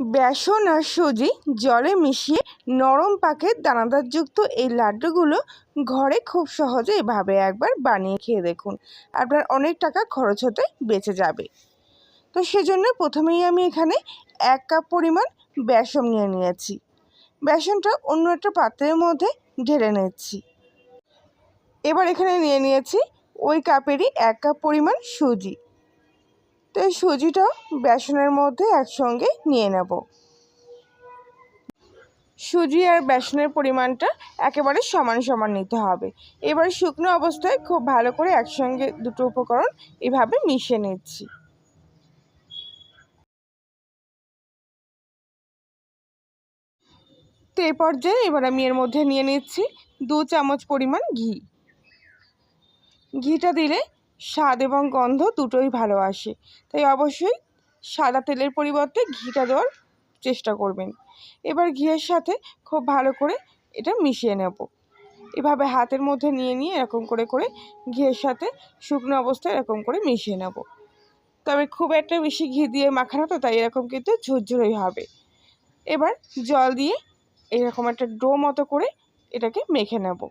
বেসন আর সুজি জলে মিশিয়ে নরম পাকের দানাদারযুক্ত এই লাড্ডুগুলো ঘরে খুব সহজে এভাবে একবার বানিয়ে খেয়ে দেখুন। আপনার অনেক টাকা খরচ হতে বেঁচে যাবে। তো সেজন্য প্রথমেই আমি এখানে 1 কাপ পরিমাণ বেসন নিয়ে নিয়েছি। বেসনটা অন্য একটা পাত্রের মধ্যে ঢেলে নিচ্ছি। এবার এখানে নিয়ে নিয়েছি ওই কাপেরই 1 কাপ পরিমাণ সুজি। তো এই সুজিটাও বেসনের মধ্যে একসঙ্গে নিয়ে নেব। সুজি আর বেসনের পরিমাণটা একেবারে সমান সমান নিতে হবে। এবার শুকনো অবস্থায় খুব ভালো করে একসঙ্গে দুটো উপকরণ এভাবে মিশিয়ে নিচ্ছি। তো এই পর্যায়ে এবার আমি এর মধ্যে নিয়ে নিচ্ছি 2 চামচ পরিমাণ ঘি। ঘিটা দিলে স্বাদ এবং গন্ধ দুটোই ভালো আসে, তাই অবশ্যই সাদা তেলের পরিবর্তে ঘিটা দেওয়ার চেষ্টা করবেন। এবার ঘিয়ের সাথে খুব ভালো করে এটা মিশিয়ে নেব। এভাবে হাতের মধ্যে নিয়ে নিয়ে এরকম করে করে ঘিয়ের সাথে শুকনো অবস্থায় এরকম করে মিশিয়ে নেব। তবে খুব একটা বেশি ঘি দিয়ে মাখানো তো, তাই এরকম কিন্তু ঝুরঝুরেই হবে। এবার জল দিয়ে এরকম একটা ডো মতো করে এটাকে মেখে নেব।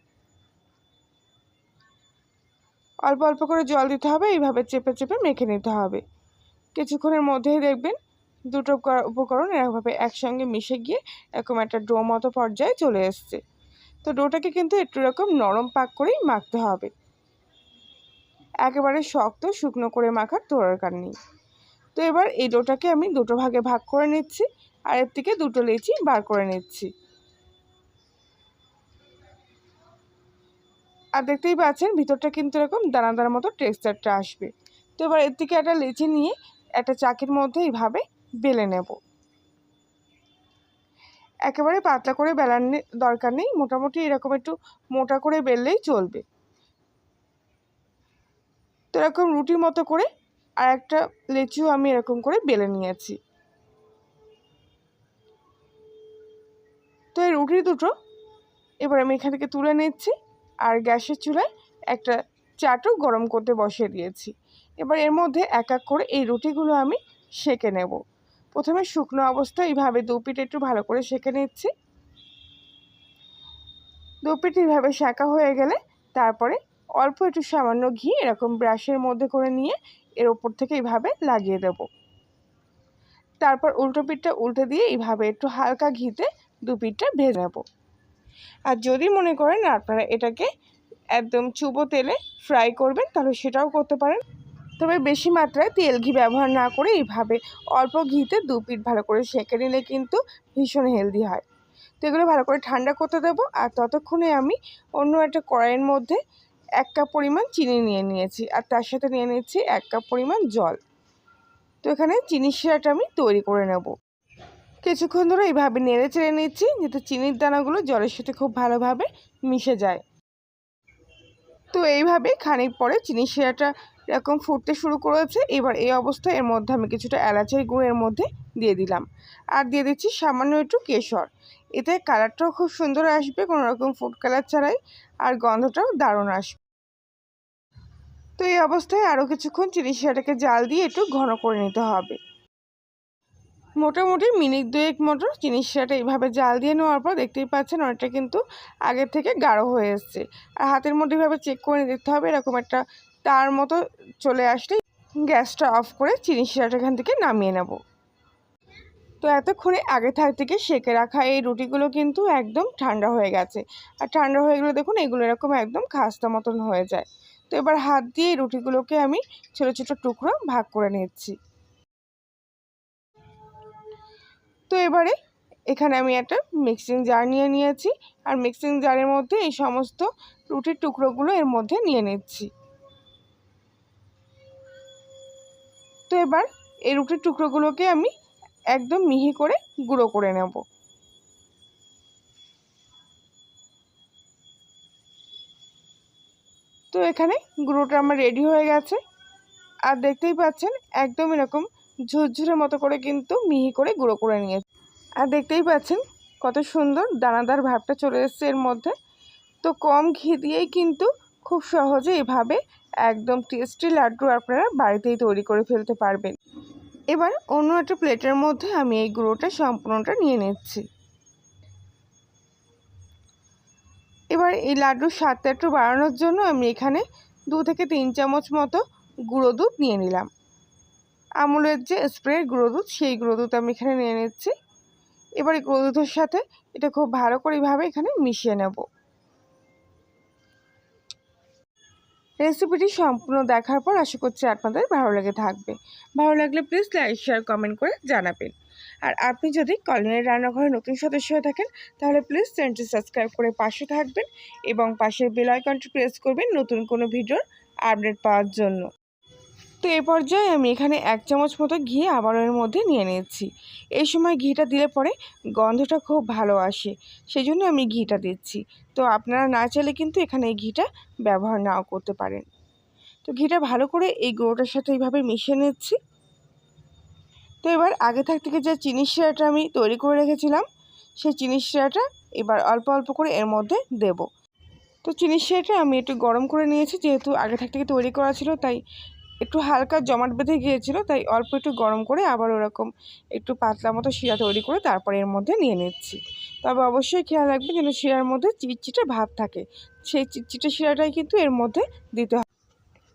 অল্প অল্প করে জল দিতে হবে, এইভাবে চেপে চেপে মেখে নিতে হবে। কিছুক্ষণের মধ্যেই দেখবেন দুটো উপকরণ এরকমভাবে একসঙ্গে মিশে গিয়ে এরকম একটা ডো মতো পর্যায়ে চলে এসছে। তো ডোটাকে কিন্তু একটু এরকম নরম পাক করেই মাখতে হবে, একেবারে শক্ত শুকনো করে মাখার দরকার নেই। তো এবার এই ডোটাকে আমি দুটো ভাগে ভাগ করে নিচ্ছি, আর এর থেকে দুটো লেচি বার করে নিচ্ছি। আর দেখতেই পাচ্ছেন ভিতরটা কিন্তু এরকম দানাদার মতো টেক্সচারটা আসবে। তো এবার এর থেকে একটা লেচি নিয়ে একটা চাকির মধ্যে এইভাবে বেলে নেব। একেবারে পাতলা করে বেলার দরকার নেই, মোটামুটি এরকম একটু মোটা করে বেললেই চলবে। তো এরকম রুটির মতো করে আর একটা লেচিও আমি এরকম করে বেলে নিয়েছি। তো এই রুটি দুটো এবার আমি এখান থেকে তুলে নিচ্ছি, আর গ্যাসের চুলায় একটা চাটু গরম করতে বসিয়ে দিয়েছি। এবার এর মধ্যে এক এক করে এই রুটিগুলো আমি সেঁকে নেব। প্রথমে শুকনো অবস্থায় এইভাবে দু পিঠ একটু ভালো করে সেঁকে নিচ্ছি। দু পিঠ এইভাবে সেঁকা হয়ে গেলে তারপরে অল্প একটু সামান্য ঘি এরকম ব্রাশের মধ্যে করে নিয়ে এর ওপর থেকে এইভাবে লাগিয়ে দেব। তারপর উল্টো পিঠটা উল্টে দিয়ে এইভাবে একটু হালকা ঘিতে দু পিঠটা ভেজে নেব। আর যদি মনে করেন আপনারা এটাকে একদম চুবো তেলে ফ্রাই করবেন, তাহলে সেটাও করতে পারেন। তবে বেশি মাত্রায় তেল ঘি ব্যবহার না করে এইভাবে অল্প ঘিতে দু পিঠ ভালো করে সেঁকে নিলে কিন্তু ভীষণ হেলদি হয়। তো এগুলো ভালো করে ঠান্ডা করতে দেবো। আর ততক্ষণে আমি অন্য একটা কড়াইয়ের মধ্যে 1 কাপ পরিমাণ চিনি নিয়ে নিয়েছি, আর তার সাথে নিয়ে নিচ্ছি 1 কাপ পরিমাণ জল। তো এখানে চিনির শিরাটা আমি তৈরি করে নেব। কিছুক্ষণ ধরে এইভাবে নেড়ে চেড়ে নিচ্ছি, যাতে চিনির দানাগুলো জলের সাথে খুব ভালোভাবে মিশে যায়। তো এইভাবে খানিক পরে চিনির শিরাটা এরকম ফুটতে শুরু করেছে। এবার এই অবস্থায় এর মধ্যে আমি কিছুটা এলাচের গুঁড়ো এর মধ্যে দিয়ে দিলাম, আর দিয়ে দিচ্ছি সামান্য একটু কেশর। এতে কালারটাও খুব সুন্দর আসবে, কোনো রকম ফুড কালার ছাড়াই, আর গন্ধটাও দারুণ আসবে। তো এই অবস্থায় আরও কিছুক্ষণ চিনির শিরাটাকে জাল দিয়ে একটু ঘন করে নিতে হবে। মোটামুটি মিনিট 2 মতো চিনির শিরাটা এইভাবে জাল দিয়ে নেওয়ার পর দেখতেই পাচ্ছেন অনেকটা কিন্তু আগের থেকে গাঢ় হয়ে এসছে। আর হাতের মধ্যে এইভাবে চেক করে দেখতে হবে, এরকম একটা তার মতো চলে আসলেই গ্যাসটা অফ করে চিনির শিরাটা এখান থেকে নামিয়ে নেব। তো এতক্ষণে আগে থেকে সেঁকে রাখা এই রুটিগুলো কিন্তু একদম ঠান্ডা হয়ে গেছে। আর ঠান্ডা হয়ে গেলে দেখুন এগুলো এরকম একদম খাস্তা মতন হয়ে যায়। তো এবার হাত দিয়ে এই রুটিগুলোকে আমি ছোটো ছোটো টুকরো ভাগ করে নিচ্ছি। তো এবারে এখানে আমি একটা মিক্সিং জার নিয়ে নিয়েছি, আর মিক্সিং জারের মধ্যে এই সমস্ত রুটির টুকরোগুলো এর মধ্যে নিয়ে নিচ্ছি। তো এবার এই রুটির টুকরোগুলোকে আমি একদম মিহি করে গুঁড়ো করে নেব। তো এখানে গুঁড়োটা আমার রেডি হয়ে গেছে, আর দেখতেই পাচ্ছেন একদম এরকম ঝুরঝুরে মতো করে কিন্তু মিহি করে গুঁড়ো করে নিয়েছি। আর দেখতেই পাচ্ছেন কত সুন্দর দানাদার ভাবটা চলে এসছে এর মধ্যে। তো কম ঘি দিয়েই কিন্তু খুব সহজে এভাবে একদম টেস্টি লাড্ডু আপনারা বাড়িতেই তৈরি করে ফেলতে পারবেন। এবার অন্য একটা প্লেটের মধ্যে আমি এই গুঁড়োটা সম্পূর্ণটা নিয়ে নিচ্ছি। এবার এই লাড্ডুর স্বাদটা একটু বাড়ানোর জন্য আমি এখানে 2 থেকে 3 চামচ মতো গুঁড়ো দুধ নিয়ে নিলাম। আমুলের যে স্প্রে গুঁড়ো দুধ, সেই গুঁড়ো দুধ আমি এখানে নিয়ে নিচ্ছি। এবার এই গুঁড়ো দুধের সাথে এটা খুব ভালো করে এইভাবে এখানে মিশিয়ে নেব। রেসিপিটি সম্পূর্ণ দেখার পর আশা করছি আপনাদের ভালো লেগে থাকবে। ভালো লাগলে প্লিজ লাইক, শেয়ার, কমেন্ট করে জানাবেন। আর আপনি যদি কল্যাণীর রান্নাঘরে নতুন সদস্য হয়ে থাকেন তাহলে প্লিজ চ্যানেলটি সাবস্ক্রাইব করে পাশে থাকবেন এবং পাশের বেল আইকনটি প্রেস করবেন নতুন কোনো ভিডিওর আপডেট পাওয়ার জন্য। তো এই পর্যায়ে আমি এখানে 1 চামচ মতো ঘি আবারও এর মধ্যে নিয়ে নিয়েছি। এই সময় ঘিটা দিলে পরে গন্ধটা খুব ভালো আসে, সেই জন্য আমি ঘিটা দিচ্ছি। তো আপনারা না চাইলে কিন্তু এখানে এই ঘিটা ব্যবহার নাও করতে পারেন। তো ঘিটা ভালো করে এই গুঁড়োটার সাথে এইভাবে মিশিয়ে নিচ্ছি। তো এবার আগে থেকে যে চিনির শিরাটা আমি তৈরি করে রেখেছিলাম, সেই চিনির শিরাটা এবার অল্প অল্প করে এর মধ্যে দেব। তো চিনির শিরাটা আমি একটু গরম করে নিয়েছি, যেহেতু আগে থেকে তৈরি করা ছিল তাই একটু হালকা জমাট বেঁধে গিয়েছিল, তাই অল্প একটু গরম করে আবার ওরকম একটু পাতলা মতো শিরা তৈরি করে তারপরে এর মধ্যে নিয়ে নিচ্ছি। তবে অবশ্যই খেয়াল রাখবেন যেন শিরার মধ্যে চিটচিটে ভাব থাকে, সেই চিটচিটে শিরাটাই কিন্তু এর মধ্যে দিতে হবে।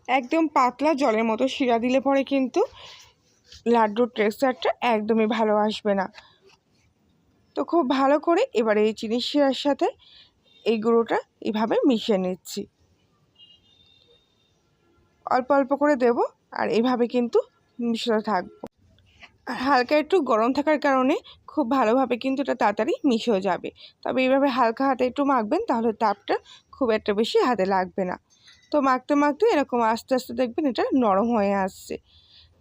একদম পাতলা জলের মতো শিরা দিলে পরে কিন্তু লাড্ডুর টেক্সচারটা একদমই ভালো আসবে না। তো খুব ভালো করে এবারে এই চিনির শিরার সাথে এই গুঁড়োটা এভাবে মিশিয়ে নিচ্ছি। অল্প অল্প করে দেব আর এইভাবে কিন্তু মিশতে থাকবো। আর হালকা একটু গরম থাকার কারণে খুব ভালোভাবে কিন্তু এটা তাড়াতাড়ি মিশে যাবে। তবে এইভাবে হালকা হাতে একটু মাখবেন, তাহলে তাপটা খুব একটা বেশি হাতে লাগবে না। তো মাখতে মাখতে এরকম আস্তে আস্তে দেখবেন এটা নরম হয়ে আসছে।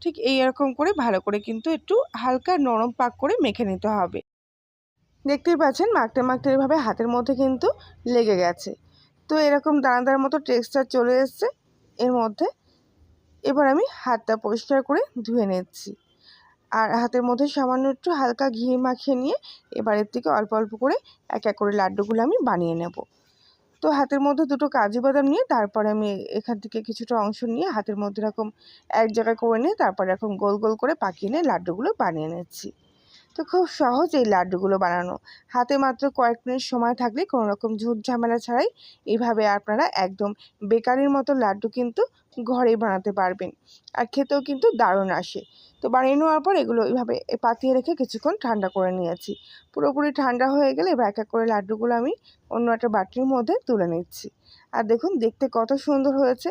ঠিক এইরকম করে ভালো করে কিন্তু একটু হালকা নরম পাক করে মেখে নিতে হবে। দেখতেই পাচ্ছেন মাখতে মাখতে এভাবে হাতের মধ্যে কিন্তু লেগে গেছে। তো এরকম দানাদার মতো টেক্সচার চলে এসছে এর মধ্যে। এবার আমি হাতটা পরিষ্কার করে ধুয়ে নিচ্ছি আর হাতের মধ্যে সামান্য একটু হালকা ঘি মাখিয়ে নিয়ে এবার এর থেকে অল্প অল্প করে এক এক করে লাড্ডুগুলো আমি বানিয়ে নেব। তো হাতের মধ্যে 2টো কাজু বাদাম নিয়ে তারপরে আমি এখান থেকে কিছুটা অংশ নিয়ে হাতের মধ্যে এরকম এক জায়গায় করে নিয়ে তারপরে এরকম গোল গোল করে পাকিয়ে নিয়ে লাড্ডুগুলো বানিয়ে নিচ্ছি। তো খুব সহজ এই লাড্ডুগুলো বানানো। হাতে মাত্র কয়েক মিনিট সময় থাকলে কোনো রকম ঝুট ঝামেলা ছাড়াই এইভাবে আপনারা একদম বেকারির মতো লাড্ডু কিন্তু ঘরেই বানাতে পারবেন। আর খেতেও কিন্তু দারুণ আসে। তো বানিয়ে নেওয়ার পর এগুলো এইভাবে পাতিয়ে রেখে কিছুক্ষণ ঠান্ডা করে নিয়েছি। পুরোপুরি ঠান্ডা হয়ে গেলে এবার এক এক করে লাড্ডুগুলো আমি অন্য একটা বাটির মধ্যে তুলে নিচ্ছি। আর দেখুন দেখতে কত সুন্দর হয়েছে।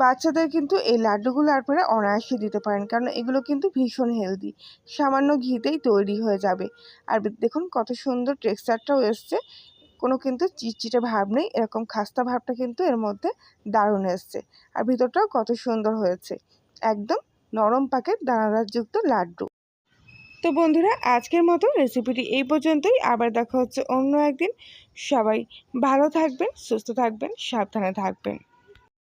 বাচ্চাদের কিন্তু এই লাড্ডুগুলো আপনারা অনায়াসে দিতে পারেন, কারণ এগুলো কিন্তু ভীষণ হেলদি, সামান্য ঘিতেই তৈরি হয়ে যাবে। আর দেখুন কত সুন্দর টেক্সচারটাও এসছে, কোনো কিন্তু চিটচিটে ভাব নেই, এরকম খাস্তা ভাবটা কিন্তু এর মধ্যে দারুণ এসছে। আর ভিতরটাও কত সুন্দর হয়েছে, একদম নরম পাকের দানাদারযুক্ত লাড্ডু। তো বন্ধুরা আজকের মতো রেসিপিটি এই পর্যন্তই, আবার দেখা হচ্ছে অন্য একদিন। সবাই ভালো থাকবেন, সুস্থ থাকবেন, সাবধানে থাকবেন।